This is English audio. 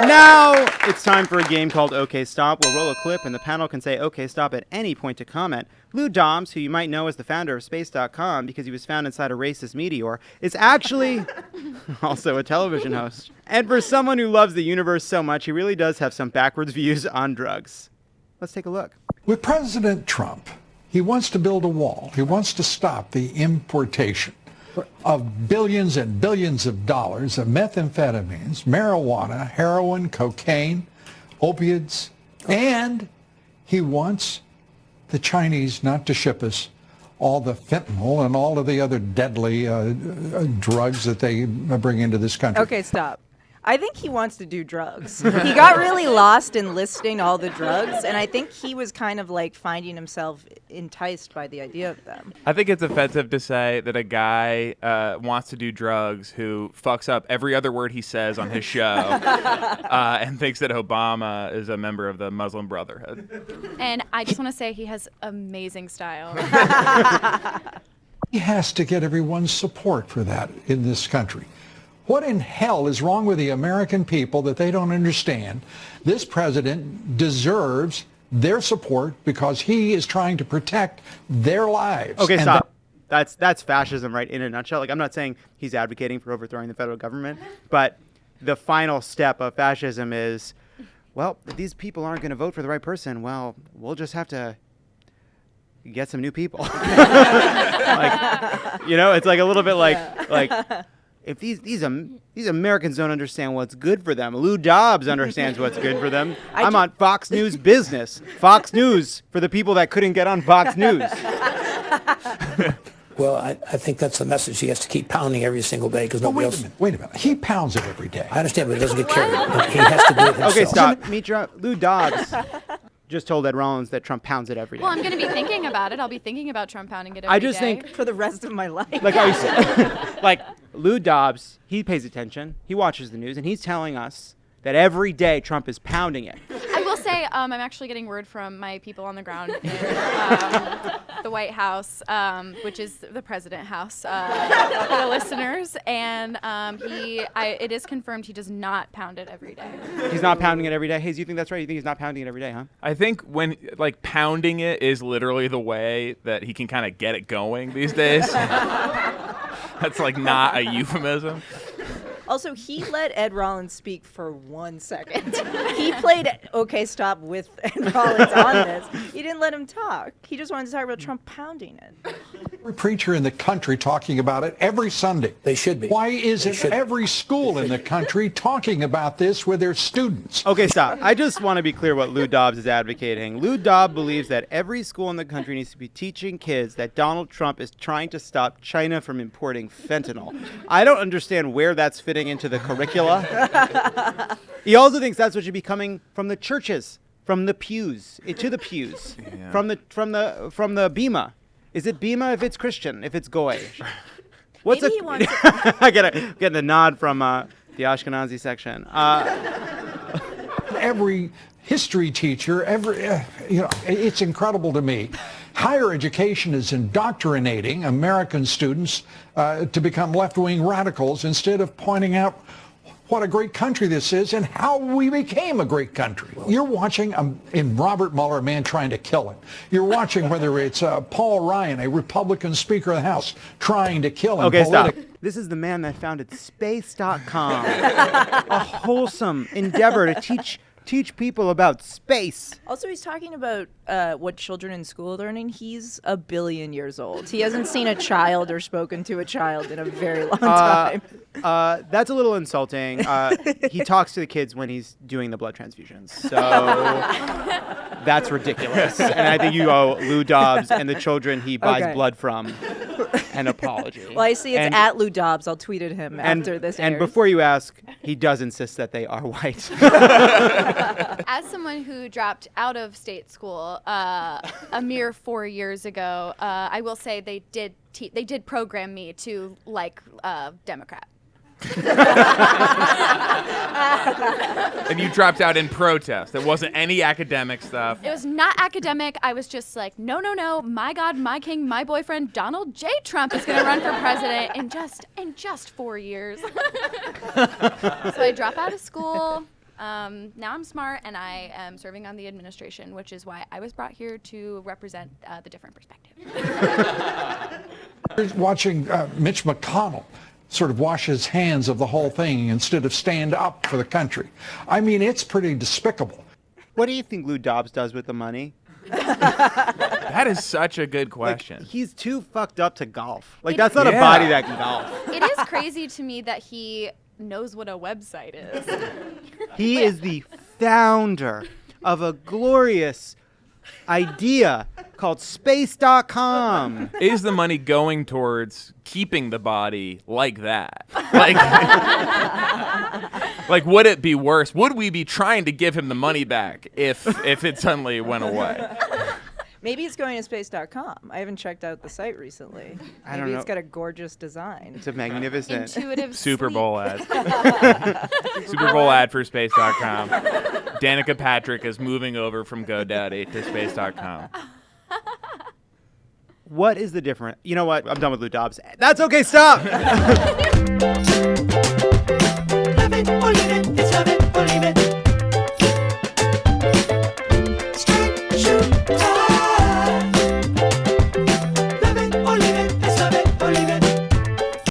Now it's time for a game called OK Stop. We'll roll a clip and the panel can say OK Stop at any point to comment. Lou Dobbs, who you might know as the founder of Space.com because he was found inside a racist meteor, is actually also a television host. And for someone who loves the universe so much, he really does have some backwards views on drugs. Let's take a look. With President Trump, he wants to build a wall. He wants to stop the importation of billions and billions of dollars of methamphetamines, marijuana, heroin, cocaine, opiates, and he wants the Chinese not to ship us all the fentanyl and all of the other deadly drugs that they bring into this country. Okay, stop. I think he wants to do drugs. He got really lost in listing all the drugs, and I think he was kind of like finding himself enticed by the idea of them. I think it's offensive to say that a guy wants to do drugs who fucks up every other word he says on his show and thinks that Obama is a member of the Muslim Brotherhood. And I just want to say he has amazing style. He has to get everyone's support for that in this country. What in hell is wrong with the American people that they don't understand? This president deserves their support because he is trying to protect their lives. Okay, stop. That's fascism, right, in a nutshell. Like, I'm not saying he's advocating for overthrowing the federal government, but the final step of fascism is, well, if these people aren't going to vote for the right person, well, we'll just have to get some new people. Like, you know, it's like a little bit like if these Americans don't understand what's good for them, Lou Dobbs understands what's good for them. I'm on Fox News Business. Fox News for the people that couldn't get on Fox News. Well, I think that's the message he has to keep pounding every single day because nobody else. Wait a minute. He pounds it every day. I understand, but he doesn't get carried. He has to do it himself. Okay, stop. Mitra, Lou Dobbs just told Ed Rollins that Trump pounds it every day. Well, I'm going to be thinking about it. I'll be thinking about Trump pounding it every day. I just think for the rest of my life. Like I said, like Lou Dobbs, he pays attention, he watches the news, and he's telling us that every day Trump is pounding it. I will say I'm actually getting word from my people on the ground in the White House, which is the President House, for the listeners, and it is confirmed he does not pound it every day. He's not pounding it every day? Hayes, you think that's right? You think he's not pounding it every day, huh? I think when, like, pounding it is literally the way that he can kind of get it going these days. That's, like, not a euphemism. Also, he let Ed Rollins speak for 1 second. He played OK Stop with Ed Rollins on this. He didn't let him talk. He just wanted to talk about Trump pounding it. Every preacher in the country talking about it every Sunday. They should be. Why isn't every school in the country talking about this with their students? Okay, stop. I just want to be clear what Lou Dobbs is advocating. Lou Dobbs believes that every school in the country needs to be teaching kids that Donald Trump is trying to stop China from importing fentanyl. I don't understand where that's fitting into the curricula. He also thinks that's what should be coming from the churches, from the pews, to the pews, yeah. from the bima. Is it bima if it's Christian, if it's goy? Maybe he wants to- I get the nod from the Ashkenazi section. Every history teacher, it's incredible to me. Higher education is indoctrinating American students to become left-wing radicals instead of pointing out what a great country this is and how we became a great country. You're watching in Robert Mueller, a man trying to kill him. You're watching whether it's Paul Ryan, a Republican Speaker of the House, trying to kill him. Okay, stop. This is the man that founded Space.com, a wholesome endeavor to teach people about space. Also, he's talking about what children in school are learning. He's 1 billion years old. He hasn't seen a child or spoken to a child in a very long time. That's a little insulting. He talks to the kids when he's doing the blood transfusions. So that's ridiculous. And I think you owe Lou Dobbs and the children he buys blood from an apology. Well, I see it's at Lou Dobbs. I'll tweet at him after this airs. And before you ask, he does insist that they are white. As someone who dropped out of state school a mere 4 years ago, I will say they did program me to like Democrat. And you dropped out in protest. It wasn't any academic stuff. It was not academic. I was just like, no, my God, my king, my boyfriend, Donald J. Trump is going to run for president in just 4 years. So I drop out of school. Now I'm smart, and I am serving on the administration, which is why I was brought here to represent the different perspective. Watching Mitch McConnell sort of wash his hands of the whole thing instead of stand up for the country. I mean, it's pretty despicable. What do you think Lou Dobbs does with the money? That is such a good question. Like, he's too fucked up to golf. Like, that's not a body that can golf. It is crazy to me that he knows what a website is. He is the founder of a glorious idea called space.com. Is the money going towards keeping the body like that? Like, like, would it be worse? Would we be trying to give him the money back if it suddenly went away? Maybe it's going to space.com. I haven't checked out the site recently. I don't Maybe know. it's got a gorgeous design. It's a magnificent. Intuitive Super sleep. Bowl ad. Super Bowl ad for space.com. Danica Patrick is moving over from GoDaddy to space.com. What is the difference? You know what? I'm done with Lou Dobbs. That's okay. Stop.